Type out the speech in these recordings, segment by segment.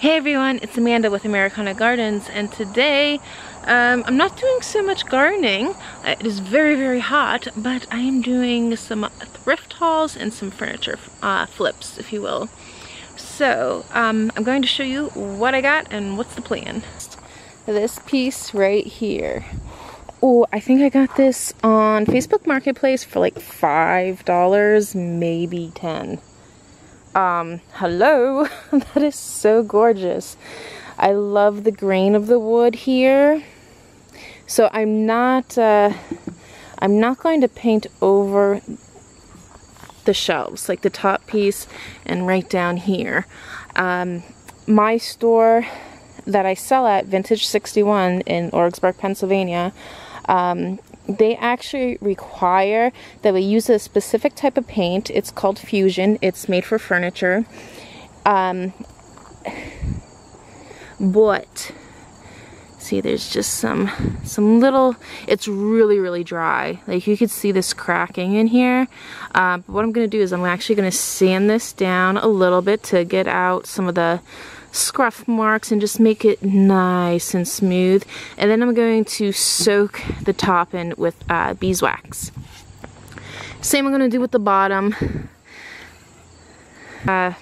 Hey everyone, it's Amanda with Americana Gardens, and today I'm not doing so much gardening. It is very, very hot, but I am doing some thrift hauls and some furniture flips, if you will. So I'm going to show you what I got and what's the plan. This piece right here. Oh, I think I got this on Facebook Marketplace for like $5, maybe 10. Hello. That is so gorgeous. I love the grain of the wood here. So I'm not going to paint over the shelves, like the top piece and right down here. My store that I sell at, Vintage 61 in Orrigsburg, Pennsylvania, they actually require that we use a specific type of paint. It's called Fusion. It's made for furniture. But see, there's just some little, it's really, really dry. Like you could see this cracking in here. But what I'm going to do is I'm actually going to sand this down a little bit to get out some of the scruff marks and just make it nice and smooth. And then I'm going to soak the top in with beeswax. Same I'm going to do with the bottom. I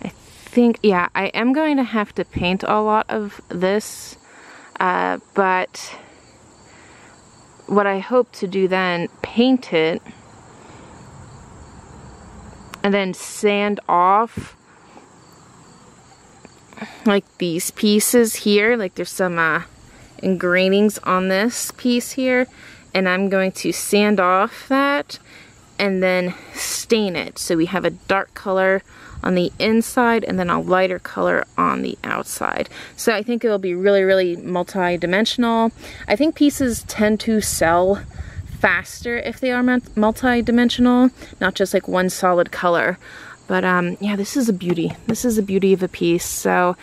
think, yeah, I am going to have to paint a lot of this, but what I hope to do then, paint it and then sand off like these pieces here. Like there's some engravings on this piece here, and I'm going to sand off that and then stain it so we have a dark color on the inside and then a lighter color on the outside. So I think it'll be really, really multi-dimensional. I think pieces tend to sell faster if they are multi-dimensional, not just like one solid color. But yeah, this is a beauty. This is a beauty of a piece. So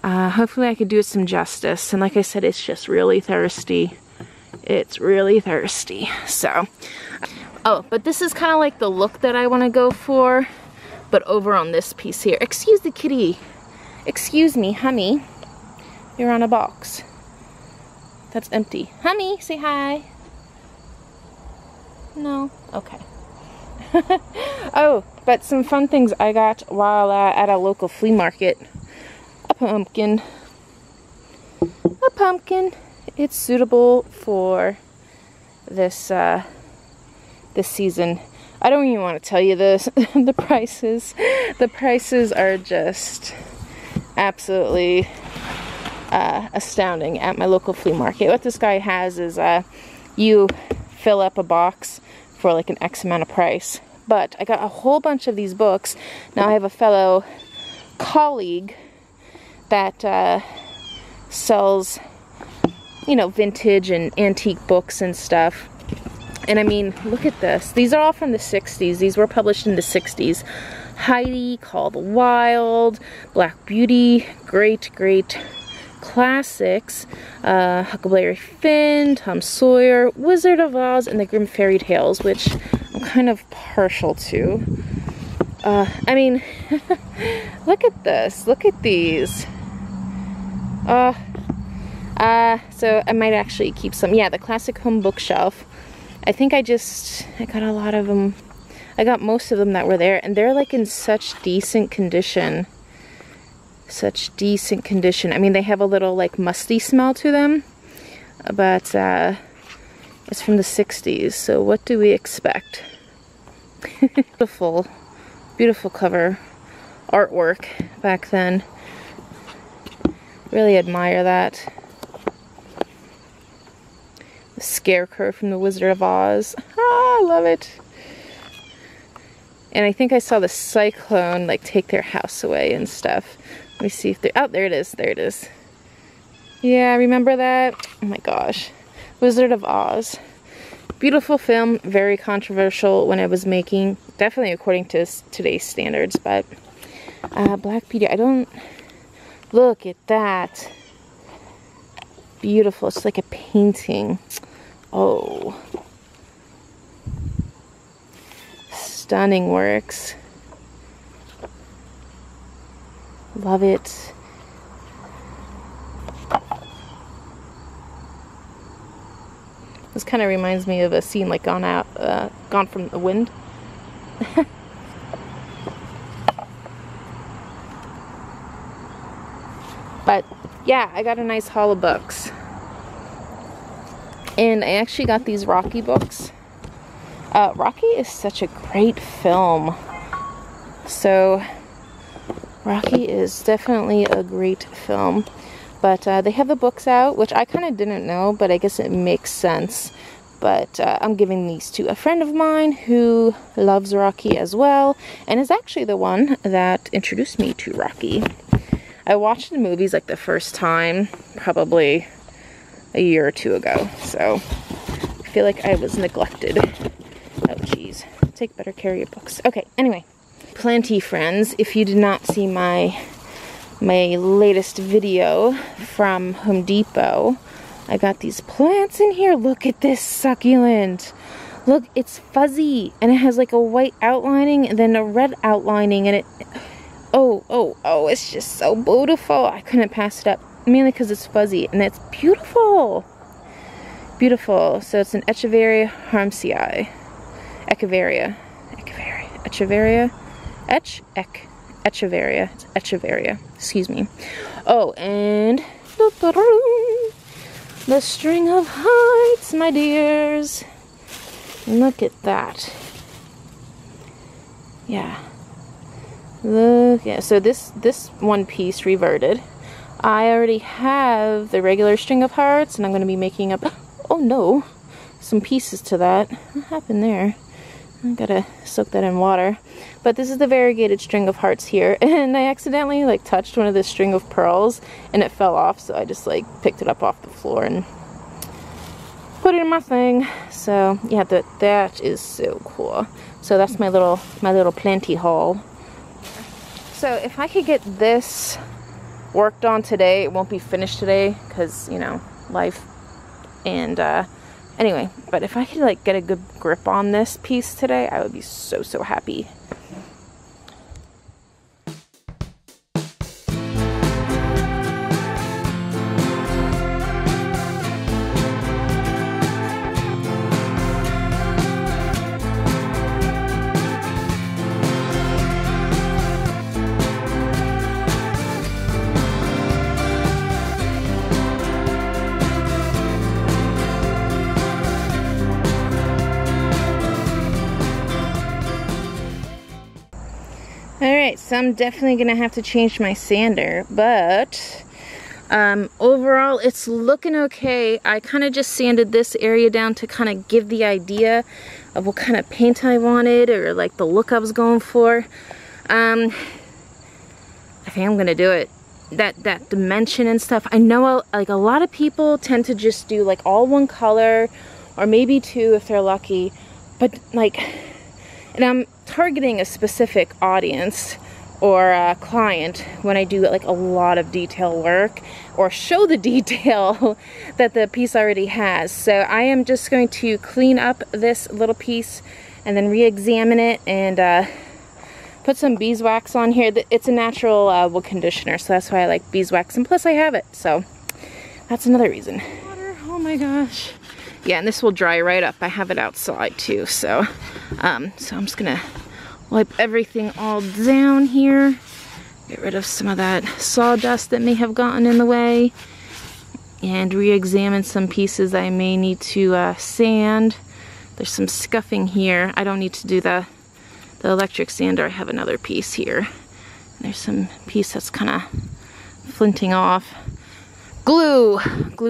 hopefully I could do it some justice. And like I said, it's just really thirsty. It's really thirsty. So, oh, but this is kind of like the look that I want to go for, but over on this piece here. Excuse the kitty. Excuse me, honey. You're on a box. That's empty. Honey, say hi. No? Okay. Oh, but some fun things I got while at a local flea market. A pumpkin. A pumpkin. It's suitable for this this season. I don't even want to tell you this. The prices are just absolutely astounding at my local flea market. What this guy has is you fill up a box for like an X amount of price. But I got a whole bunch of these books. Now I have a fellow colleague that sells, you know, vintage and antique books and stuff. And I mean, look at this. These are all from the 60s. These were published in the 60s. Heidi, Call the Wild, Black Beauty, great classics. Huckleberry Finn, Tom Sawyer, Wizard of Oz, and the Grimm Fairy Tales, which I'm kind of partial to. I mean, look at this. Look at these. So I might actually keep some. Yeah, the Classic Home Bookshelf. I think I got a lot of them. I got most of them that were there, and they're like in such decent condition. Such decent condition. I mean, they have a little like musty smell to them, but it's from the 60s, so what do we expect? Beautiful, beautiful cover artwork back then. Really admire that. The Scarecrow from the Wizard of Oz. Ah, I love it. And I think I saw the Cyclone like take their house away and stuff. Let me see if they're, oh, there it is, there it is. Yeah, remember that? Oh my gosh. Wizard of Oz. Beautiful film, very controversial when it was making, definitely according to today's standards, but Black Beauty, I don't, look at that. Beautiful, it's like a painting. Oh. Stunning works. Love it. This kind of reminds me of a scene like Gone from the Wind. But yeah, I got a nice haul of books. And I actually got these Rocky books. Rocky is such a great film. So Rocky is definitely a great film. But they have the books out, which I kind of didn't know, but I guess it makes sense. But I'm giving these to a friend of mine who loves Rocky as well, and is actually the one that introduced me to Rocky. I watched the movies like the first time, probably a year or two ago, so I feel like I was neglected. Oh, jeez. Take better care of your books. Okay, anyway. Plenty, friends. If you did not see my latest video from Home Depot, I got these plants in here. Look at this succulent. Look, it's fuzzy, and it has like a white outlining and then a red outlining, and it... Oh, it's just so beautiful. I couldn't pass it up, mainly because it's fuzzy, and it's beautiful. Beautiful. So it's an Echeveria harmsii. Echeveria. Echeveria. Echeveria. It's Echeveria. Excuse me. Oh, and the string of hearts, my dears. Look at that. Yeah. Look, yeah, so this one piece reverted. I already have the regular string of hearts, and I'm going to be making up, oh no, some pieces to that. What happened there? I gotta soak that in water. But this is the variegated string of hearts here, and I accidentally like touched one of the string of pearls, and it fell off, so I just like picked it up off the floor and put it in my thing. So yeah, that is so cool. So that's my little planty haul. So if I could get this worked on today, it won't be finished today because, you know, life. And anyway, but if I could like get a good grip on this piece today, I would be so happy. Alright, so I'm definitely going to have to change my sander, but overall it's looking okay. I kind of just sanded this area down to kind of give the idea of what kind of paint I wanted, or like the look I was going for. I think I'm going to do it. That dimension and stuff. I know like a lot of people tend to just do like all one color, or maybe two if they're lucky, but like... And I'm targeting a specific audience or a client when I do like a lot of detail work or show the detail that the piece already has. So I am just going to clean up this little piece and then re-examine it and put some beeswax on here. It's a natural wood conditioner, so that's why I like beeswax, and plus I have it, so that's another reason. Water, oh my gosh. Yeah, and this will dry right up. I have it outside too, so I'm just gonna wipe everything all down here. Get rid of some of that sawdust that may have gotten in the way, and re-examine some pieces I may need to sand. There's some scuffing here. I don't need to do the electric sander. I have another piece here. There's some piece that's kind of flinting off. Glue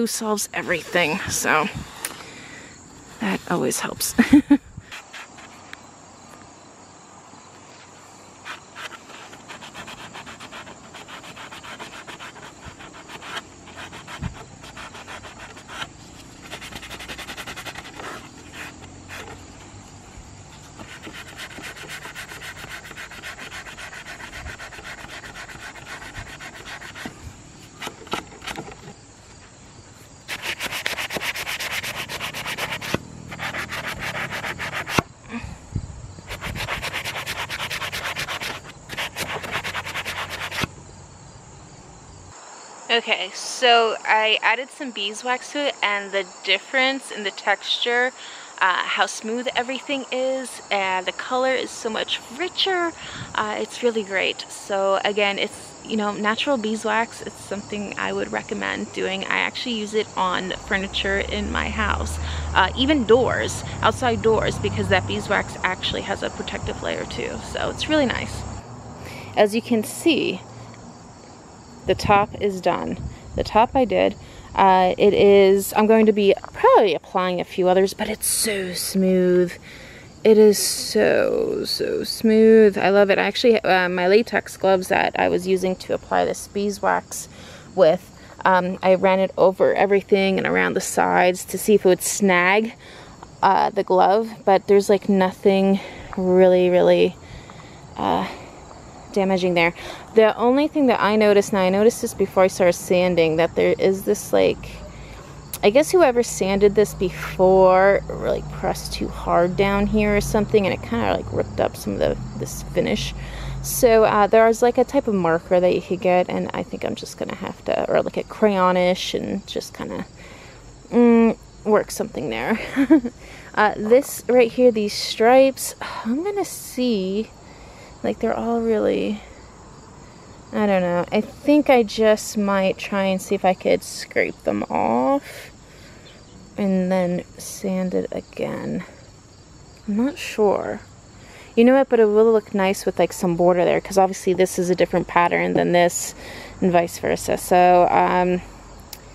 solves everything, so that always helps. Okay, so I added some beeswax to it, and the difference in the texture, how smooth everything is, and the color is so much richer. It's really great. So again, it's, you know, natural beeswax. It's something I would recommend doing. I actually use it on furniture in my house, even doors, outside doors, because that beeswax actually has a protective layer too. So it's really nice. As you can see, the top is done. The top I did. It is, I'm going to be probably applying a few others, but it's so smooth. It is so smooth. I love it. Actually, my latex gloves that I was using to apply this beeswax with, I ran it over everything and around the sides to see if it would snag the glove, but there's like nothing really damaging there. The only thing that I noticed, now I noticed this before I started sanding, that there is this, like, I guess whoever sanded this before like pressed too hard down here or something, and it kind of like ripped up some of this finish. So there's like a type of marker that you could get, and I think I'm just gonna have to, or like a crayonish, and just kind of work something there. This right here, these stripes, I'm gonna see, like, they're all really, I don't know. I think I just might try and see if I could scrape them off and then sand it again. I'm not sure. You know what, but it will look nice with like some border there, because obviously this is a different pattern than this and vice versa. So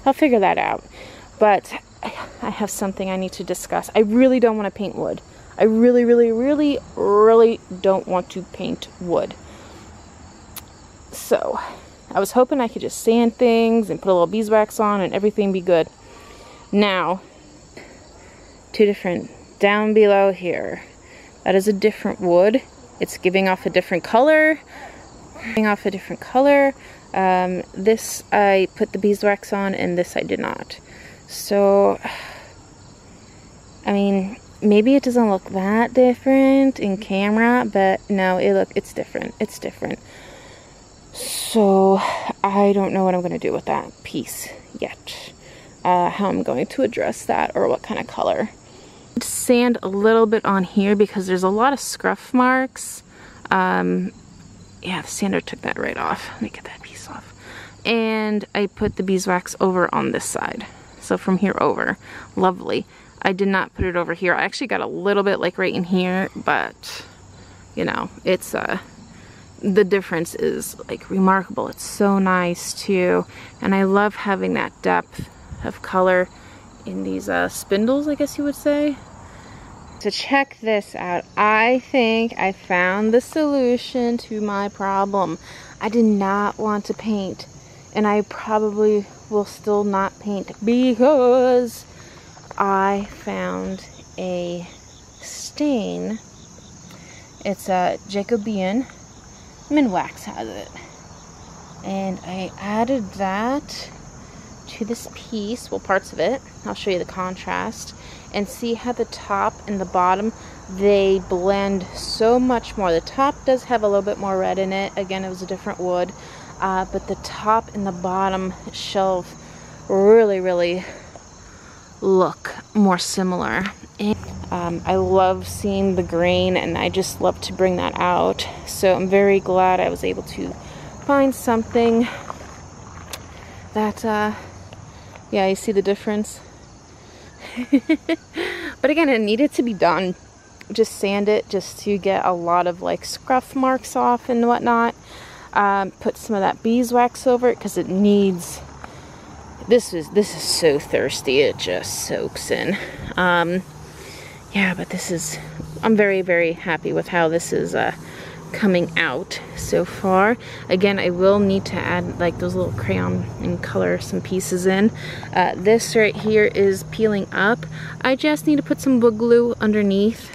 I'll figure that out. But I have something I need to discuss. I really don't want to paint wood. I really don't want to paint wood. So I was hoping I could just sand things and put a little beeswax on and everything be good. Now, two different, down below here, that is a different wood. It's giving off a different color. This I put the beeswax on, and this I did not. So, I mean, maybe it doesn't look that different in camera, but no, it's different. It's different. So I don't know what I'm going to do with that piece yet. How I'm going to address that, or what kind of color. Sand a little bit on here because there's a lot of scruff marks. Yeah, the sander took that right off. Let me get that piece off. And I put the beeswax over on this side. So from here over. Lovely. I did not put it over here. I actually got a little bit like right in here, but you know, it's the difference is like remarkable. It's so nice too, and I love having that depth of color in these spindles, I guess you would say. So check this out. I think I found the solution to my problem. I did not want to paint, and I probably will still not paint because I found a stain. It's a Jacobean. Wax has it, and I added that to this piece, well, parts of it. I'll show you the contrast, and see how the top and the bottom, they blend so much more. The top does have a little bit more red in it. Again, it was a different wood, but the top and the bottom shelf really look more similar. And I love seeing the grain, and I just love to bring that out. So I'm very glad I was able to find something that, yeah, you see the difference? But again, it needed to be done. Just sand it just to get a lot of like scruff marks off and whatnot. Put some of that beeswax over it because it needs, this is so thirsty, it just soaks in. Yeah, but this is, I'm very happy with how this is coming out so far. Again, I will need to add like those little crayon and color some pieces in. This right here is peeling up. I just need to put some wood glue underneath.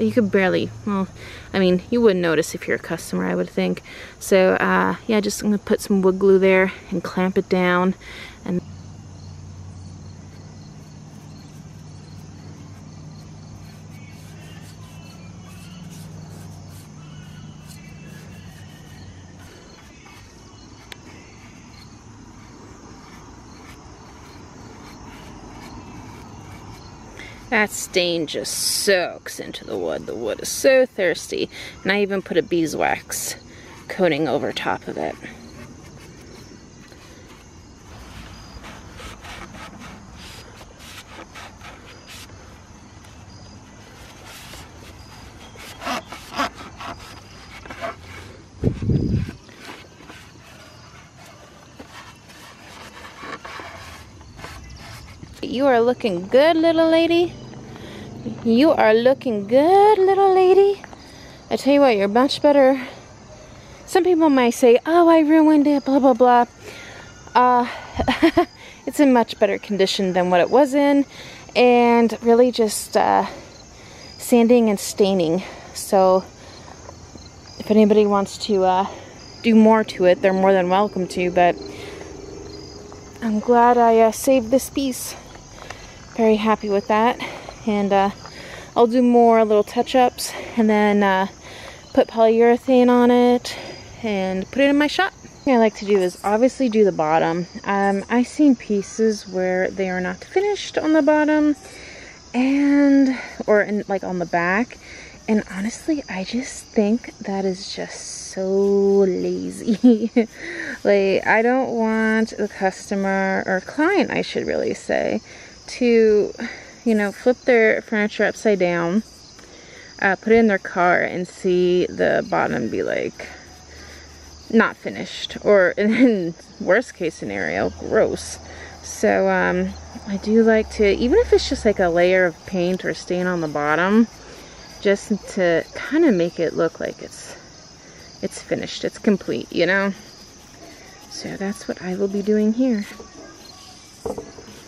You could barely, well, I mean, you wouldn't notice if you're a customer, I would think. So yeah, just I'm gonna put some wood glue there and clamp it down. And That stain just soaks into the wood. The wood is so thirsty. And I even put a beeswax coating over top of it. You are looking good, little lady. You are looking good, little lady. I tell you what, you're much better. Some people might say, oh, I ruined it, blah, blah, blah. It's in much better condition than what it was in. And really just sanding and staining. So if anybody wants to do more to it, they're more than welcome to. But I'm glad I saved this piece. Very happy with that. And I'll do more little touch-ups and then put polyurethane on it and put it in my shop. The thing I like to do is obviously do the bottom. I've seen pieces where they are not finished on the bottom or like on the back, and honestly I just think that is just so lazy. Like, I don't want the customer or client, I should really say, to, you know, flip their furniture upside down, put it in their car and see the bottom be like not finished, or in worst case scenario, gross. So I do like to, even if it's just like a layer of paint or stain on the bottom, just to kind of make it look like it's finished, it's complete, you know. So that's what I will be doing here.